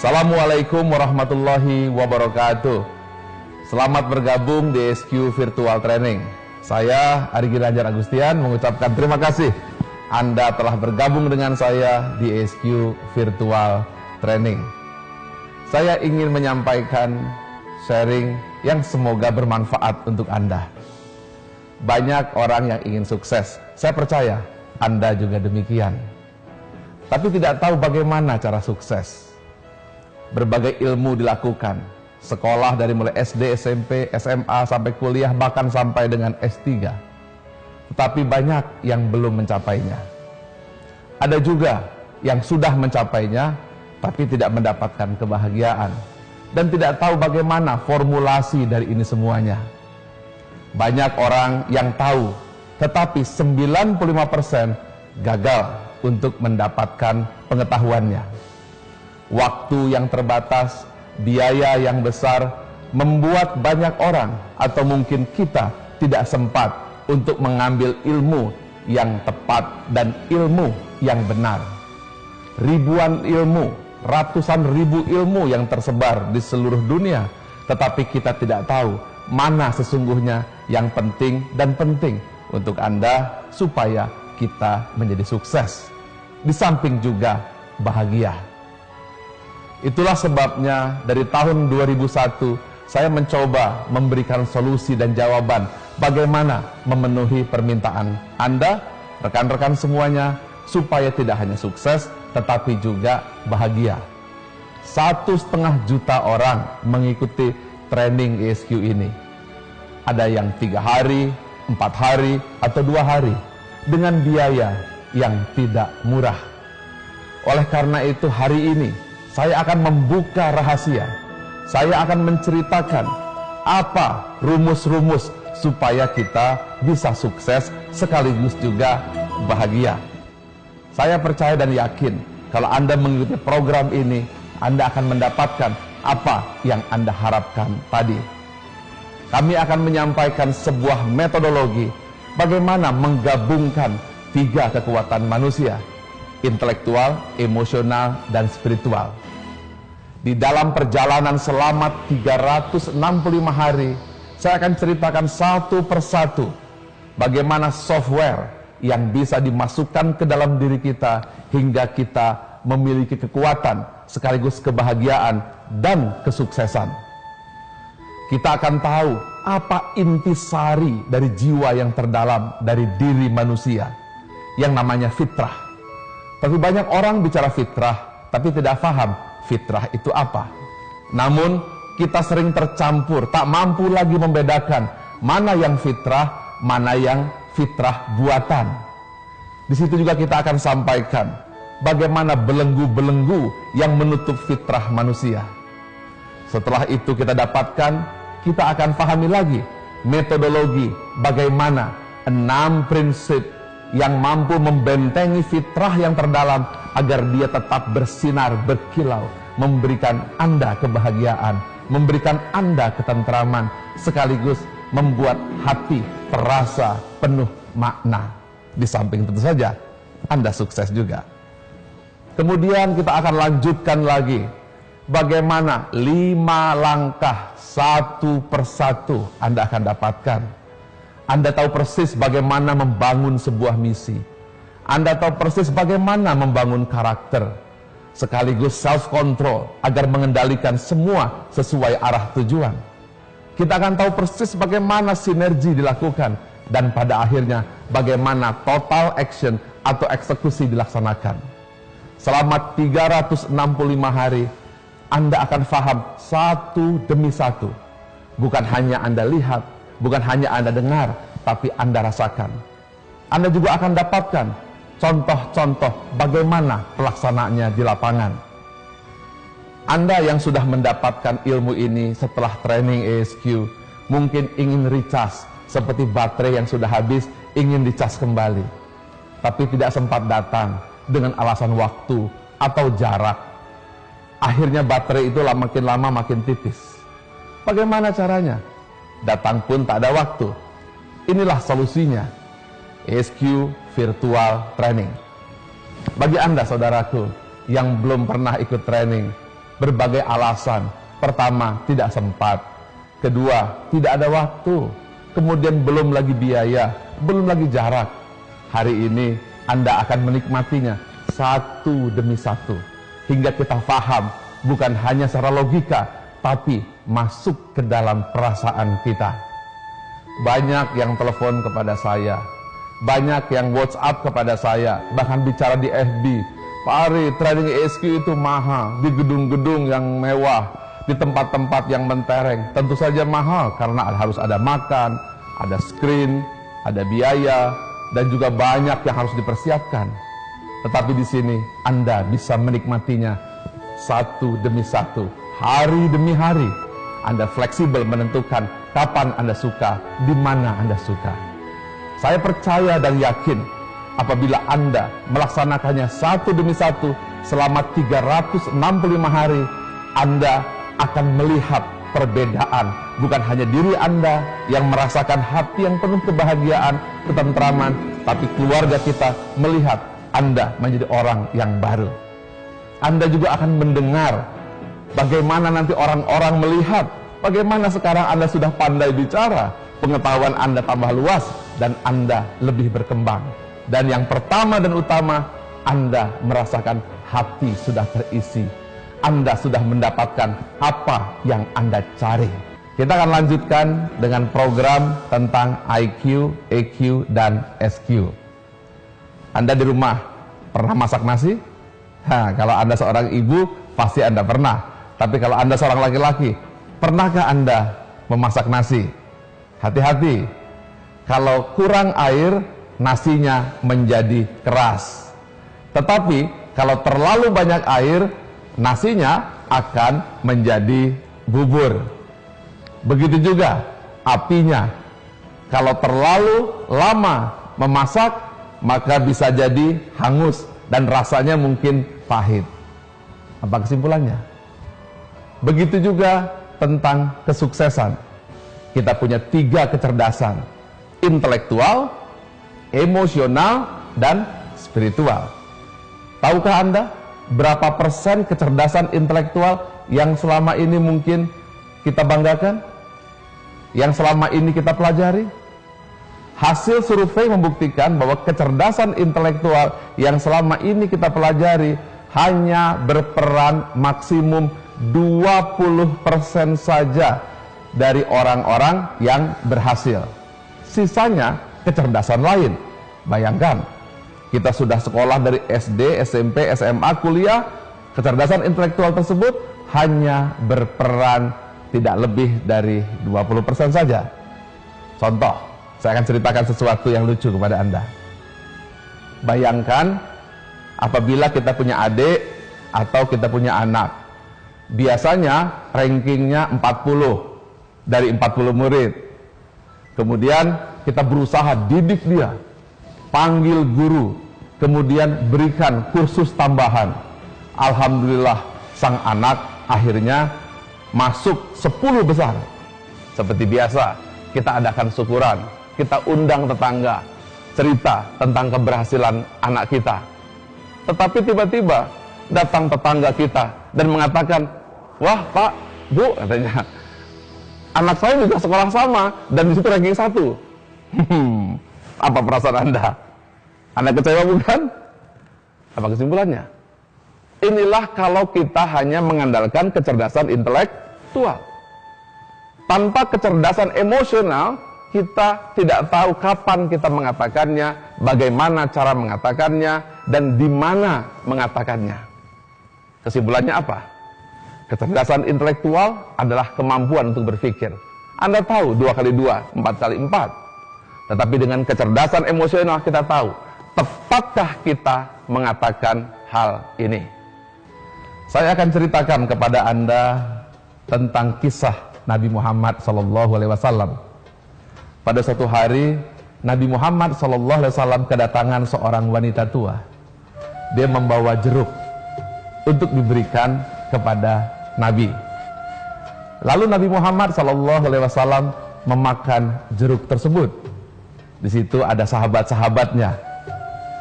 Assalamualaikum warahmatullahi wabarakatuh. Selamat bergabung di SQ Virtual Training. Saya Ari Ginanjar Agustian mengucapkan terima kasih Anda telah bergabung dengan saya di SQ Virtual Training. Saya ingin menyampaikan sharing yang semoga bermanfaat untuk Anda. Banyak orang yang ingin sukses. Saya percaya Anda juga demikian. Tapi tidak tahu bagaimana cara sukses. Berbagai ilmu dilakukan. Sekolah dari mulai SD, SMP, SMA, sampai kuliah, bahkan sampai dengan S3. Tetapi banyak yang belum mencapainya. Ada juga yang sudah mencapainya, tapi tidak mendapatkan kebahagiaan. Dan tidak tahu bagaimana formulasi dari ini semuanya. Banyak orang yang tahu, tetapi 95% gagal untuk mendapatkan pengetahuannya. Waktu yang terbatas, biaya yang besar, membuat banyak orang atau mungkin kita tidak sempat untuk mengambil ilmu yang tepat dan ilmu yang benar. Ribuan ilmu, ratusan ribu ilmu yang tersebar di seluruh dunia, tetapi kita tidak tahu mana sesungguhnya yang penting dan penting untuk Anda supaya kita menjadi sukses. Di samping juga bahagia. Itulah sebabnya dari tahun 2001 saya mencoba memberikan solusi dan jawaban bagaimana memenuhi permintaan Anda, rekan-rekan semuanya, supaya tidak hanya sukses tetapi juga bahagia. 1,5 juta orang mengikuti training ESQ ini. Ada yang 3 hari, 4 hari, atau 2 hari dengan biaya yang tidak murah. Oleh karena itu hari ini saya akan membuka rahasia. Saya akan menceritakan apa rumus-rumus supaya kita bisa sukses sekaligus juga bahagia. Saya percaya dan yakin kalau Anda mengikuti program ini, Anda akan mendapatkan apa yang Anda harapkan tadi. Kami akan menyampaikan sebuah metodologi bagaimana menggabungkan 3 kekuatan manusia: intelektual, emosional, dan spiritual. Di dalam perjalanan selama 365 hari, saya akan ceritakan satu persatu bagaimana software yang bisa dimasukkan ke dalam diri kita hingga kita memiliki kekuatan sekaligus kebahagiaan dan kesuksesan. Kita akan tahu apa intisari dari jiwa yang terdalam dari diri manusia yang namanya fitrah. Tapi banyak orang bicara fitrah, tapi tidak paham fitrah itu apa. Namun kita sering tercampur, tak mampu lagi membedakan mana yang fitrah, mana yang fitrah buatan. Di situ juga kita akan sampaikan bagaimana belenggu-belenggu yang menutup fitrah manusia. Setelah itu kita dapatkan, kita akan pahami lagi metodologi bagaimana 6 prinsip yang mampu membentengi fitrah yang terdalam agar dia tetap bersinar, berkilau, memberikan Anda kebahagiaan, memberikan Anda ketentraman, sekaligus membuat hati terasa penuh makna. Di samping tentu saja Anda sukses juga. Kemudian kita akan lanjutkan lagi bagaimana 5 langkah satu persatu Anda akan dapatkan. Anda tahu persis bagaimana membangun sebuah misi. Anda tahu persis bagaimana membangun karakter, sekaligus self-control agar mengendalikan semua sesuai arah tujuan. Kita akan tahu persis bagaimana sinergi dilakukan dan pada akhirnya bagaimana total action atau eksekusi dilaksanakan. Selama 365 hari, Anda akan paham satu demi satu. Bukan hanya Anda lihat, bukan hanya Anda dengar, tapi Anda rasakan. Anda juga akan dapatkan contoh-contoh bagaimana pelaksanaannya di lapangan. Anda yang sudah mendapatkan ilmu ini setelah training ESQ, mungkin ingin recharge seperti baterai yang sudah habis, ingin dicas kembali. Tapi tidak sempat datang dengan alasan waktu atau jarak. Akhirnya baterai itu makin lama makin tipis. Bagaimana caranya? Datang pun tak ada waktu. Inilah solusinya, ESQ Virtual Training. Bagi Anda saudaraku yang belum pernah ikut training, berbagai alasan. Pertama, tidak sempat. Kedua, tidak ada waktu. Kemudian belum lagi biaya, belum lagi jarak. Hari ini Anda akan menikmatinya satu demi satu. Hingga kita paham, bukan hanya secara logika, tapi masuk ke dalam perasaan kita. Banyak yang telepon kepada saya, banyak yang WhatsApp kepada saya, bahkan bicara di FB. Pak Ari, trading ESQ itu mahal, di gedung-gedung yang mewah, di tempat-tempat yang mentereng. Tentu saja mahal, karena harus ada makan, ada screen, ada biaya, dan juga banyak yang harus dipersiapkan. Tetapi di sini Anda bisa menikmatinya satu demi satu, hari demi hari. Anda fleksibel menentukan kapan Anda suka, di mana Anda suka. Saya percaya dan yakin apabila Anda melaksanakannya satu demi satu selama 365 hari, Anda akan melihat perbedaan. Bukan hanya diri Anda yang merasakan hati yang penuh kebahagiaan, ketentraman, tapi keluarga kita melihat Anda menjadi orang yang baru. Anda juga akan mendengar bagaimana nanti orang-orang melihat bagaimana sekarang Anda sudah pandai bicara, pengetahuan Anda tambah luas, dan Anda lebih berkembang. Dan yang pertama dan utama, Anda merasakan hati sudah terisi. Anda sudah mendapatkan apa yang Anda cari. Kita akan lanjutkan dengan program tentang IQ, EQ, dan SQ. Anda di rumah pernah masak nasi? Kalau Anda seorang ibu, pasti Anda pernah. Tapi kalau Anda seorang laki-laki, pernahkah Anda memasak nasi? Hati-hati, kalau kurang air, nasinya menjadi keras. Tetapi kalau terlalu banyak air, nasinya akan menjadi bubur. Begitu juga apinya. Kalau terlalu lama memasak, maka bisa jadi hangus dan rasanya mungkin pahit. Apa kesimpulannya? Begitu juga tentang kesuksesan. Kita punya 3 kecerdasan: intelektual, emosional, dan spiritual. Tahukah Anda berapa persen kecerdasan intelektual yang selama ini mungkin kita banggakan? Yang selama ini kita pelajari? Hasil survei membuktikan bahwa kecerdasan intelektual yang selama ini kita pelajari hanya berperan maksimum 20% saja dari orang-orang yang berhasil. Sisanya kecerdasan lain. Bayangkan, kita sudah sekolah dari SD, SMP, SMA, kuliah, kecerdasan intelektual tersebut hanya berperan tidak lebih dari 20% saja. Contoh, saya akan ceritakan sesuatu yang lucu kepada Anda. Bayangkan, apabila kita punya adik atau kita punya anak, biasanya rankingnya 40 dari 40 murid. Kemudian kita berusaha didik dia, panggil guru, kemudian berikan kursus tambahan. Alhamdulillah, sang anak akhirnya masuk 10 besar. Seperti biasa, kita adakan syukuran, kita undang tetangga, cerita tentang keberhasilan anak kita. Tetapi tiba-tiba datang tetangga kita dan mengatakan, "Wah Pak, Bu," katanya, "anak saya juga sekolah sama dan di situ ranking 1. Apa perasaan Anda? Anda kecewa bukan? Apa kesimpulannya? Inilah kalau kita hanya mengandalkan kecerdasan intelektual. Tanpa kecerdasan emosional, kita tidak tahu kapan kita mengatakannya, bagaimana cara mengatakannya, dan di mana mengatakannya. Kesimpulannya apa? Kecerdasan intelektual adalah kemampuan untuk berpikir. Anda tahu 2 kali 2, 4 kali 4. Tetapi dengan kecerdasan emosional kita tahu, tepatkah kita mengatakan hal ini? Saya akan ceritakan kepada Anda tentang kisah Nabi Muhammad SAW. Pada suatu hari, Nabi Muhammad SAW kedatangan seorang wanita tua. Dia membawa jeruk untuk diberikan kepada Nabi. Lalu Nabi Muhammad SAW memakan jeruk tersebut. Di situ ada sahabat-sahabatnya,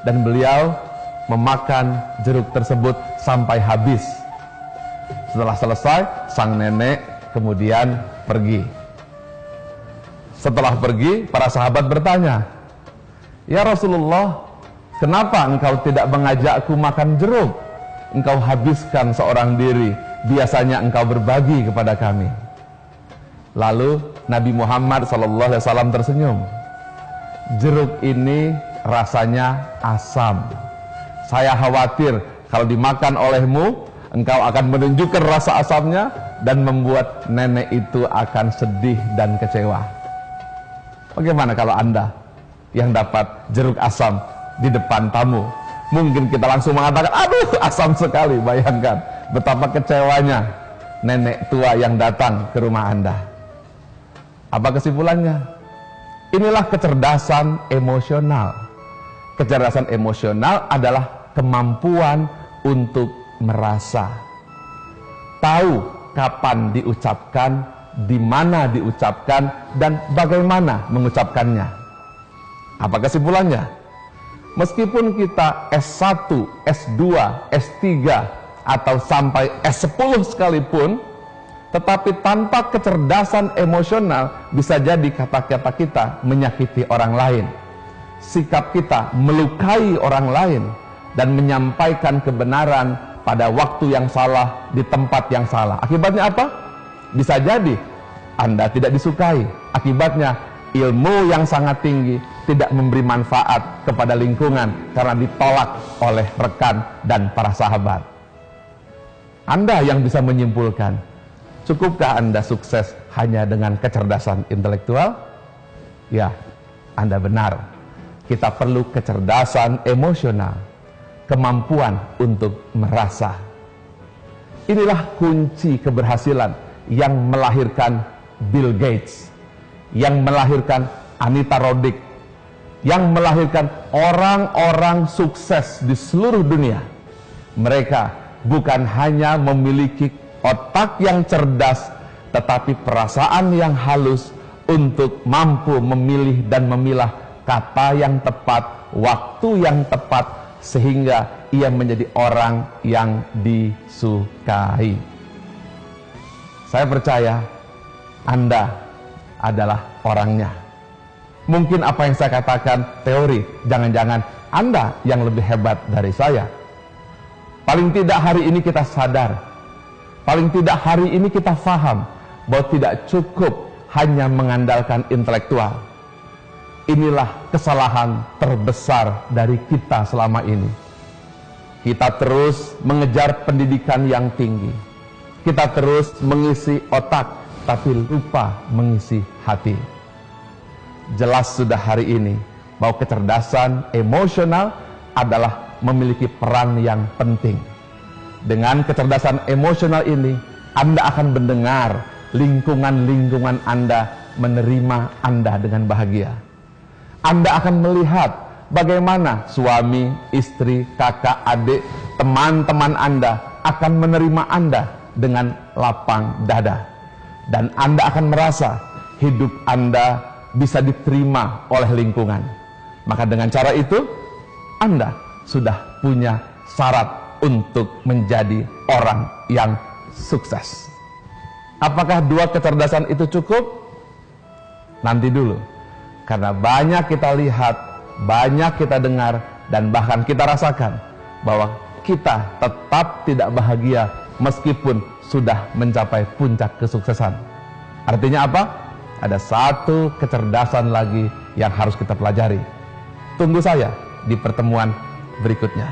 dan beliau memakan jeruk tersebut sampai habis. Setelah selesai, sang nenek kemudian pergi. Setelah pergi, para sahabat bertanya, "Ya Rasulullah, kenapa engkau tidak mengajakku makan jeruk? Engkau habiskan seorang diri, biasanya engkau berbagi kepada kami." Lalu Nabi Muhammad SAW tersenyum. "Jeruk ini rasanya asam. Saya khawatir kalau dimakan olehmu, engkau akan menunjukkan rasa asamnya dan membuat nenek itu akan sedih dan kecewa." Bagaimana kalau Anda yang dapat jeruk asam di depan tamu? Mungkin kita langsung mengatakan, "Aduh, asam sekali." Bayangkan betapa kecewanya nenek tua yang datang ke rumah Anda. Apa kesimpulannya? Inilah kecerdasan emosional. Kecerdasan emosional adalah kemampuan untuk merasa. Tahu kapan diucapkan, di mana diucapkan, dan bagaimana mengucapkannya. Apa kesimpulannya? Meskipun kita S1, S2, S3, atau sampai S10 sekalipun, tetapi tanpa kecerdasan emosional, bisa jadi kata-kata kita menyakiti orang lain, sikap kita melukai orang lain, dan menyampaikan kebenaran pada waktu yang salah, di tempat yang salah. Akibatnya apa? Bisa jadi Anda tidak disukai. Akibatnya ilmu yang sangat tinggi tidak memberi manfaat kepada lingkungan karena ditolak oleh rekan dan para sahabat. Anda yang bisa menyimpulkan, cukupkah Anda sukses hanya dengan kecerdasan intelektual? Ya, Anda benar. Kita perlu kecerdasan emosional, kemampuan untuk merasa. Inilah kunci keberhasilan yang melahirkan Bill Gates, yang melahirkan Anita Roddick, yang melahirkan orang-orang sukses di seluruh dunia. Mereka bukan hanya memiliki otak yang cerdas, tetapi perasaan yang halus untuk mampu memilih dan memilah kata yang tepat, waktu yang tepat, sehingga ia menjadi orang yang disukai. Saya percaya Anda adalah orangnya. Mungkin apa yang saya katakan teori, jangan-jangan Anda yang lebih hebat dari saya. Paling tidak hari ini kita sadar, paling tidak hari ini kita faham bahwa tidak cukup hanya mengandalkan intelektual. Inilah kesalahan terbesar dari kita selama ini. Kita terus mengejar pendidikan yang tinggi, kita terus mengisi otak, tapi lupa mengisi hati. Jelas sudah hari ini bahwa kecerdasan emosional adalah memiliki peran yang penting. Dengan kecerdasan emosional ini, Anda akan mendengar lingkungan-lingkungan Anda menerima Anda dengan bahagia. Anda akan melihat bagaimana suami, istri, kakak, adik, teman-teman Anda akan menerima Anda dengan lapang dada. Dan Anda akan merasa hidup Anda bisa diterima oleh lingkungan. Maka dengan cara itu, Anda sudah punya syarat untuk menjadi orang yang sukses. Apakah dua kecerdasan itu cukup? Nanti dulu. Karena banyak kita lihat, banyak kita dengar, dan bahkan kita rasakan bahwa kita tetap tidak bahagia meskipun sudah mencapai puncak kesuksesan. Artinya apa? Ada satu kecerdasan lagi yang harus kita pelajari. Tunggu saya di pertemuan berikutnya.